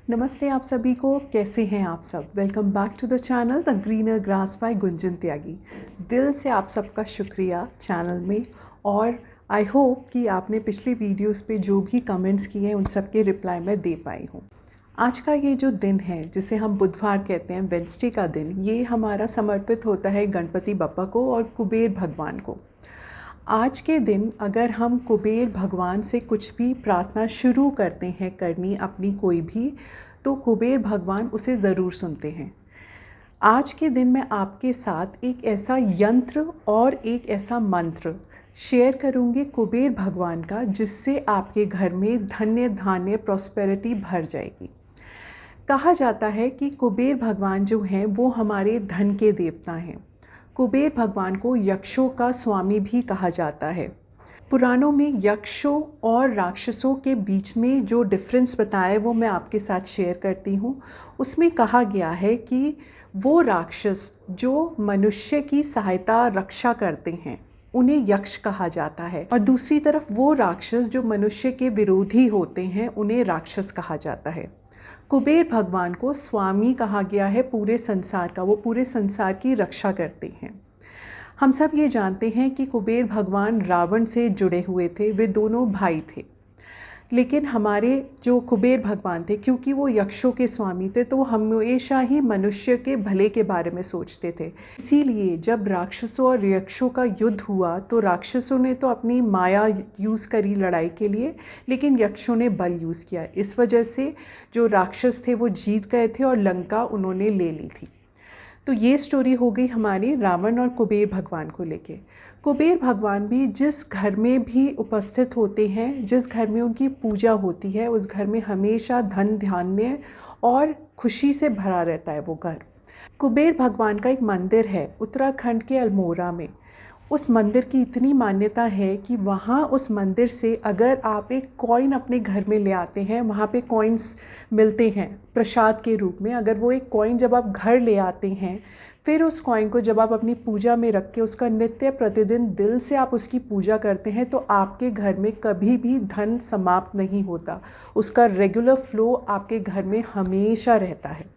नमस्ते आप सभी को, कैसे हैं आप सब। Welcome back to the channel the greener grass by Gunjan Tyagi. दिल से आप सबका शुक्रिया चैनल में, और आई होप कि आपने पिछली वीडियोस पे जो भी कमेंट्स किए हैं उन सब के रिप्लाई मैं दे पाई हूँ। आज का ये जो दिन है जिसे हम बुधवार कहते हैं, वेडनेसडे का दिन, ये हमारा समर्पित होता है गणपति बप्पा को और कुबेर भगवान को। आज के दिन अगर हम कुबेर भगवान से कुछ भी प्रार्थना शुरू करते हैं करनी अपनी कोई भी, तो कुबेर भगवान उसे ज़रूर सुनते हैं। आज के दिन मैं आपके साथ एक ऐसा यंत्र और एक ऐसा मंत्र शेयर करूंगी कुबेर भगवान का, जिससे आपके घर में धन्य धान्य प्रॉस्पेरिटी भर जाएगी। कहा जाता है कि कुबेर भगवान जो हैं वो हमारे धन के देवता हैं। कुबेर भगवान को यक्षों का स्वामी भी कहा जाता है। पुराणों में यक्षों और राक्षसों के बीच में जो डिफरेंस बताया है वो मैं आपके साथ शेयर करती हूँ। उसमें कहा गया है कि वो राक्षस जो मनुष्य की सहायता रक्षा करते हैं उन्हें यक्ष कहा जाता है, और दूसरी तरफ वो राक्षस जो मनुष्य के विरोधी होते हैं उन्हें राक्षस कहा जाता है। कुबेर भगवान को स्वामी कहा गया है पूरे संसार का, वो पूरे संसार की रक्षा करते हैं। हम सब ये जानते हैं कि कुबेर भगवान रावण से जुड़े हुए थे, वे दोनों भाई थे। लेकिन हमारे जो कुबेर भगवान थे, क्योंकि वो यक्षों के स्वामी थे, तो वो हमेशा ही मनुष्य के भले के बारे में सोचते थे। इसीलिए जब राक्षसों और यक्षों का युद्ध हुआ तो राक्षसों ने तो अपनी माया यूज़ करी लड़ाई के लिए, लेकिन यक्षों ने बल यूज़ किया। इस वजह से जो राक्षस थे वो जीत गए थे और लंका उन्होंने ले ली थी। तो ये स्टोरी हो गई हमारी रावण और कुबेर भगवान को लेके। कुबेर भगवान भी जिस घर में भी उपस्थित होते हैं, जिस घर में उनकी पूजा होती है, उस घर में हमेशा धन धान्य और खुशी से भरा रहता है वो घर। कुबेर भगवान का एक मंदिर है उत्तराखंड के अल्मोड़ा में। उस मंदिर की इतनी मान्यता है कि वहाँ उस मंदिर से अगर आप एक कॉइन अपने घर में ले आते हैं, वहाँ पे कॉइन्स मिलते हैं प्रसाद के रूप में, अगर वो एक कॉइन जब आप घर ले आते हैं, फिर उस कॉइन को जब आप अपनी पूजा में रख के उसका नित्य प्रतिदिन दिल से आप उसकी पूजा करते हैं, तो आपके घर में कभी भी धन समाप्त नहीं होता। उसका रेगुलर फ्लो आपके घर में हमेशा रहता है।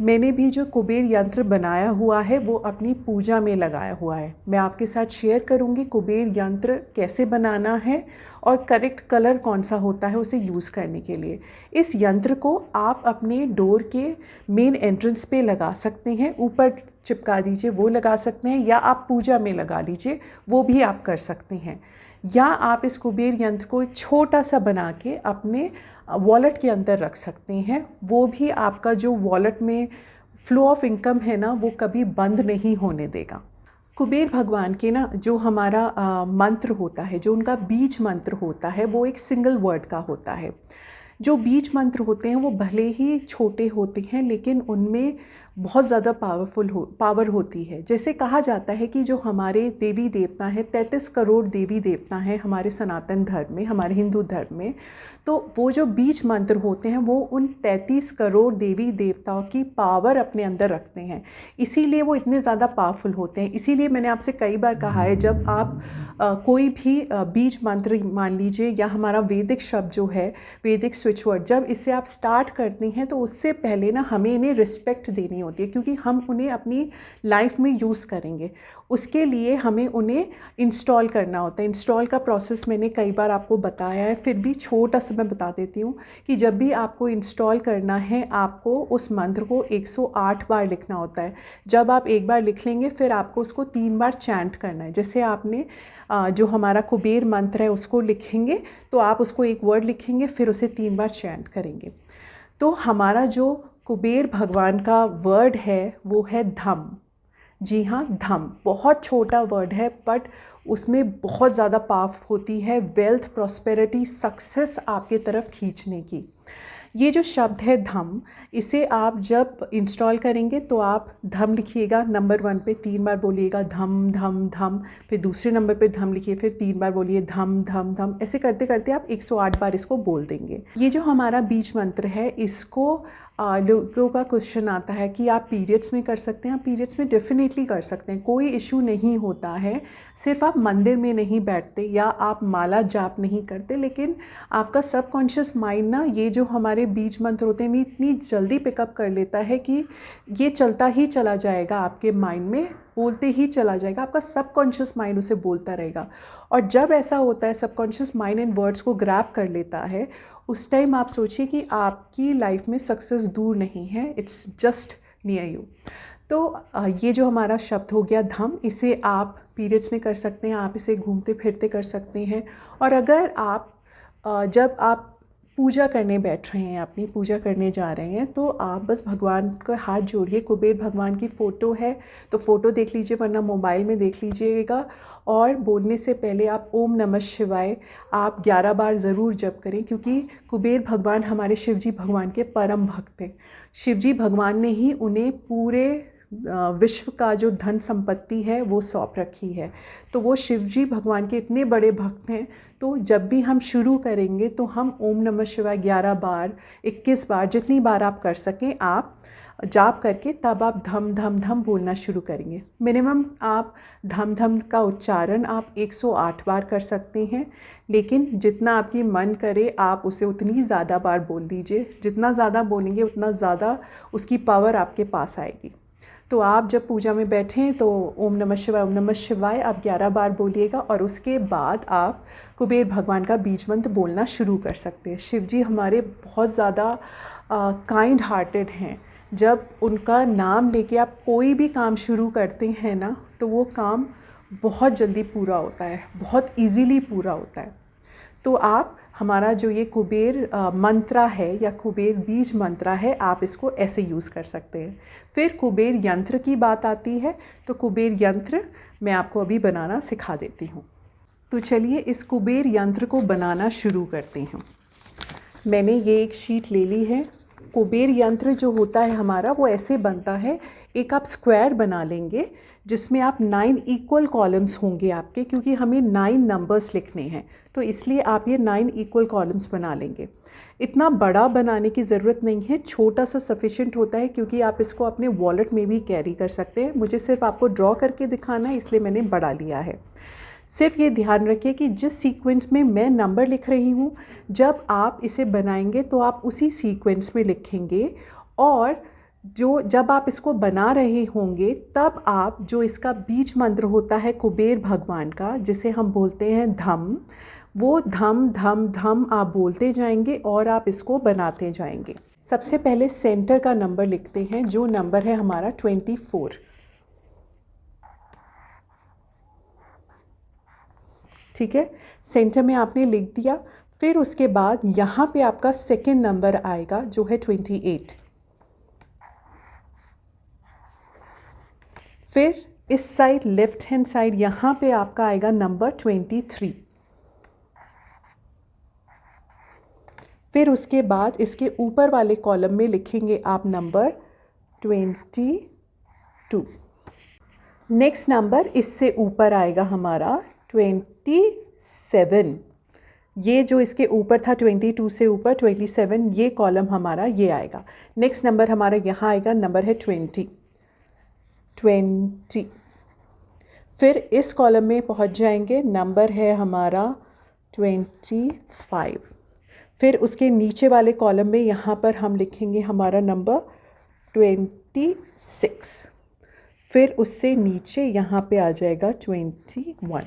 मैंने भी जो कुबेर यंत्र बनाया हुआ है वो अपनी पूजा में लगाया हुआ है। मैं आपके साथ शेयर करूंगी कुबेर यंत्र कैसे बनाना है और करेक्ट कलर कौन सा होता है उसे यूज़ करने के लिए। इस यंत्र को आप अपने डोर के मेन एंट्रेंस पे लगा सकते हैं, ऊपर चिपका दीजिए वो लगा सकते हैं, या आप पूजा में लगा लीजिए वो भी आप कर सकते हैं। या आप इस कुबेर यंत्र को एक छोटा सा बना के अपने वॉलेट के अंदर रख सकते हैं। वो भी आपका जो वॉलेट में फ्लो ऑफ इनकम है ना, वो कभी बंद नहीं होने देगा। कुबेर भगवान के ना जो हमारा मंत्र होता है, जो उनका बीज मंत्र होता है, वो एक सिंगल वर्ड का होता है। जो बीज मंत्र होते हैं वो भले ही छोटे होते हैं, लेकिन उनमें बहुत ज़्यादा पावर होती है। जैसे कहा जाता है कि जो हमारे देवी देवता हैं, 33 करोड़ देवी देवता हैं हमारे सनातन धर्म में, हमारे हिंदू धर्म में, तो वो जो बीज मंत्र होते हैं वो उन 33 करोड़ देवी देवताओं की पावर अपने अंदर रखते हैं। इसीलिए वो इतने ज़्यादा पावरफुल होते हैं। इसीलिए मैंने आपसे कई बार कहा है, जब आप कोई भी बीज मंत्र मान लीजिए, या हमारा वैदिक शब्द जो है, वैदिक स्विच वर्ड, जब इसे आप स्टार्ट करते हैं तो उससे पहले ना हमें इन्हें रिस्पेक्ट देनी होती है, क्योंकि हम उन्हें अपनी लाइफ में यूज़ करेंगे। उसके लिए हमें उन्हें इंस्टॉल करना होता है। इंस्टॉल का प्रोसेस मैंने कई बार आपको बताया है, फिर भी छोटा सा मैं बता देती हूँ कि जब भी आपको इंस्टॉल करना है, आपको उस मंत्र को 108 बार लिखना होता है। जब आप एक बार लिख लेंगे, फिर आपको उसको 3 बार चैंट करना है। जैसे आपने जो हमारा कुबेर मंत्र है उसको लिखेंगे, तो आप उसको एक वर्ड लिखेंगे, फिर उसे 3 बार चैंट करेंगे। तो हमारा जो कुबेर भगवान का वर्ड है वो है धम। जी हाँ, धम बहुत छोटा वर्ड है, बट उसमें बहुत ज़्यादा पावर होती है वेल्थ, प्रॉस्पेरिटी, सक्सेस आपके तरफ खींचने की। ये जो शब्द है धम, इसे आप जब इंस्टॉल करेंगे तो आप धम लिखिएगा, नंबर 1 पे 3 बार बोलिएगा धम धम धम, फिर दूसरे नंबर पे धम लिखिए, फिर 3 बार बोलिए धम धम धम। ऐसे करते करते आप 108 बार इसको बोल देंगे। ये जो हमारा बीज मंत्र है, इसको लोगों का क्वेश्चन आता है कि आप पीरियड्स में कर सकते हैं। आप पीरियड्स में डेफिनेटली कर सकते हैं, कोई इशू नहीं होता है। सिर्फ आप मंदिर में नहीं बैठते या आप माला जाप नहीं करते, लेकिन आपका सबकॉन्शियस माइंड ना, ये जो हमारे हमारे बीज मंत्र होते हैं इतनी जल्दी पिकअप कर लेता है कि ये चलता ही चला जाएगा आपके माइंड में, बोलते ही चला जाएगा, आपका सबकॉन्शियस माइंड उसे बोलता रहेगा। और जब ऐसा होता है सबकॉन्शियस माइंड इन वर्ड्स को ग्रैब कर लेता है, उस टाइम आप सोचिए कि आपकी लाइफ में सक्सेस दूर नहीं है, इट्स जस्ट नियर यू। तो ये जो हमारा शब्द हो गया धम, इसे आप पीरियड्स में कर सकते हैं, आप इसे घूमते फिरते कर सकते हैं। और अगर आप जब आप पूजा करने बैठ रहे हैं, अपनी पूजा करने जा रहे हैं, तो आप बस भगवान का हाथ जोड़िए। कुबेर भगवान की फ़ोटो है तो फ़ोटो देख लीजिए, वरना मोबाइल में देख लीजिएगा। और बोलने से पहले आप ओम नमः शिवाय आप 11 बार ज़रूर जप करें, क्योंकि कुबेर भगवान हमारे शिवजी भगवान के परम भक्त हैं। शिवजी भगवान ने ही उन्हें पूरे विश्व का जो धन संपत्ति है वो सौंप रखी है। तो वो शिवजी भगवान के इतने बड़े भक्त हैं। तो जब भी हम शुरू करेंगे तो हम ओम नमः शिवाय 11 बार, 21 बार, जितनी बार आप कर सकें आप जाप करके तब आप धम धम धम बोलना शुरू करेंगे। मिनिमम आप धम धम का उच्चारण आप 108 बार कर सकते हैं, लेकिन जितना आपकी मन करे आप उसे उतनी ज़्यादा बार बोल दीजिए। जितना ज़्यादा बोलेंगे उतना ज़्यादा उसकी पावर आपके पास आएगी। तो आप जब पूजा में बैठें तो ओम नमः शिवाय आप 11 बार बोलिएगा, और उसके बाद आप कुबेर भगवान का बीज मंत्र बोलना शुरू कर सकते हैं। शिव जी हमारे बहुत ज़्यादा काइंड हार्टेड हैं। जब उनका नाम लेके आप कोई भी काम शुरू करते हैं ना, तो वो काम बहुत जल्दी पूरा होता है, बहुत इजीली पूरा होता है। तो आप हमारा जो ये कुबेर मंत्रा है या कुबेर बीज मंत्रा है, आप इसको ऐसे यूज़ कर सकते हैं। फिर कुबेर यंत्र की बात आती है, तो कुबेर यंत्र मैं आपको अभी बनाना सिखा देती हूँ। तो चलिए इस कुबेर यंत्र को बनाना शुरू करते हैं। मैंने ये एक शीट ले ली है। कुबेर यंत्र जो होता है हमारा वो ऐसे बनता है, एक आप स्क्वायर बना लेंगे जिसमें आप 9 इक्वल कॉलम्स होंगे आपके, क्योंकि हमें 9 नंबर्स लिखने हैं, तो इसलिए आप ये 9 इक्वल कॉलम्स बना लेंगे। इतना बड़ा बनाने की ज़रूरत नहीं है, छोटा सा सफिशिएंट होता है, क्योंकि आप इसको अपने वॉलेट में भी कैरी कर सकते हैं। मुझे सिर्फ आपको ड्रॉ करके दिखाना है, इसलिए मैंने बड़ा लिया है। सिर्फ ये ध्यान रखिए कि जिस सीक्वेंस में मैं नंबर लिख रही हूँ, जब आप इसे बनाएंगे तो आप उसी सीक्वेंस में लिखेंगे। और जब आप इसको बना रहे होंगे तब आप जो इसका बीज मंत्र होता है कुबेर भगवान का, जिसे हम बोलते हैं धम, वो धम धम धम आप बोलते जाएंगे और आप इसको बनाते जाएंगे। सबसे पहले सेंटर का नंबर लिखते हैं, जो नंबर है हमारा 24। ठीक है, सेंटर में आपने लिख दिया। फिर उसके बाद यहाँ पे आपका सेकंड नंबर आएगा जो है 28। फिर इस साइड लेफ्ट हैंड साइड यहाँ पे आपका आएगा नंबर 23। फिर उसके बाद इसके ऊपर वाले कॉलम में लिखेंगे आप नंबर 22। नेक्स्ट नंबर इससे ऊपर आएगा हमारा 27। ये जो इसके ऊपर था 22 से ऊपर 27, ये कॉलम हमारा ये आएगा। नेक्स्ट नंबर हमारा यहाँ आएगा, नंबर है 20। फिर इस कॉलम में पहुँच जाएंगे, नंबर है हमारा 25। फिर उसके नीचे वाले कॉलम में यहाँ पर हम लिखेंगे हमारा नंबर 26। फिर उससे नीचे यहाँ पे आ जाएगा 21।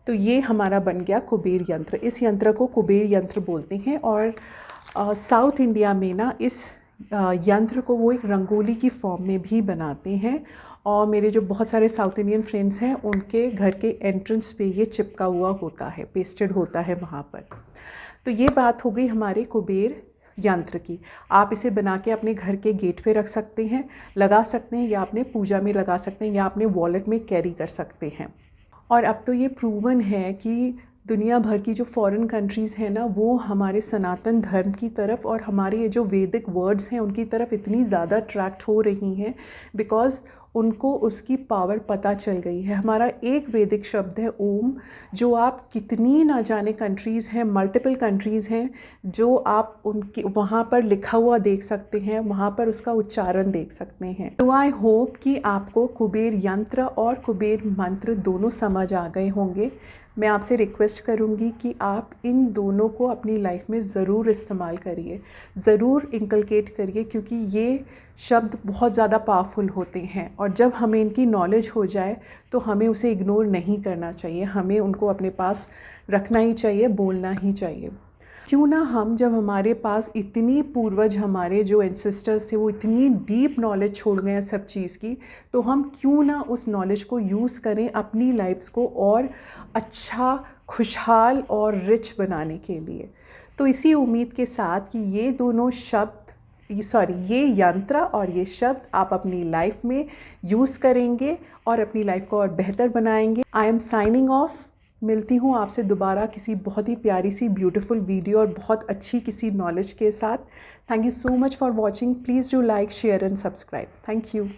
तो ये हमारा बन गया कुबेर यंत्र। इस यंत्र को कुबेर यंत्र बोलते हैं। और साउथ इंडिया में ना इस यंत्र को वो एक रंगोली की फॉर्म में भी बनाते हैं। और मेरे जो बहुत सारे साउथ इंडियन फ्रेंड्स हैं, उनके घर के एंट्रेंस पे ये चिपका हुआ होता है, पेस्टेड होता है वहाँ पर। तो ये बात हो गई हमारे कुबेर यंत्र की। आप इसे बना के अपने घर के गेट पे रख सकते हैं, लगा सकते हैं, या अपने पूजा में लगा सकते हैं, या अपने वॉलेट में कैरी कर सकते हैं। और अब तो ये प्रूवन है कि दुनिया भर की जो फॉरेन कंट्रीज़ हैं ना, वो हमारे सनातन धर्म की तरफ और हमारे ये जो वैदिक वर्ड्स हैं उनकी तरफ इतनी ज़्यादा अट्रैक्ट हो रही हैं, बिकॉज़ उनको उसकी पावर पता चल गई है। हमारा एक वैदिक शब्द है ओम, जो आप कितनी ना जाने कंट्रीज़ हैं, मल्टीपल कंट्रीज़ हैं, जो आप उनकी वहाँ पर लिखा हुआ देख सकते हैं, वहाँ पर उसका उच्चारण देख सकते हैं। तो आई होप कि आपको कुबेर यंत्र और कुबेर मंत्र दोनों समझ आ गए होंगे। मैं आपसे रिक्वेस्ट करूँगी कि आप इन दोनों को अपनी लाइफ में ज़रूर इस्तेमाल करिए, ज़रूर इंकलकेट करिए, क्योंकि ये शब्द बहुत ज़्यादा पावरफुल होते हैं और जब हमें इनकी नॉलेज हो जाए तो हमें उसे इग्नोर नहीं करना चाहिए, हमें उनको अपने पास रखना ही चाहिए, बोलना ही चाहिए। क्यों ना हम, जब हमारे पास इतनी पूर्वज, हमारे जो एंसेस्टर्स थे वो इतनी डीप नॉलेज छोड़ गए हैं सब चीज़ की, तो हम क्यों ना उस नॉलेज को यूज़ करें अपनी लाइफ्स को और अच्छा, खुशहाल और रिच बनाने के लिए। तो इसी उम्मीद के साथ कि ये दोनों शब्द, ये यंत्र और ये शब्द आप अपनी लाइफ में यूज़ करेंगे और अपनी लाइफ को और बेहतर बनाएंगे। I am signing off. मिलती हूँ आपसे दोबारा किसी बहुत ही प्यारी सी ब्यूटीफुल वीडियो और बहुत अच्छी किसी नॉलेज के साथ। Thank you so much for watching. Please do like, share and subscribe. Thank you.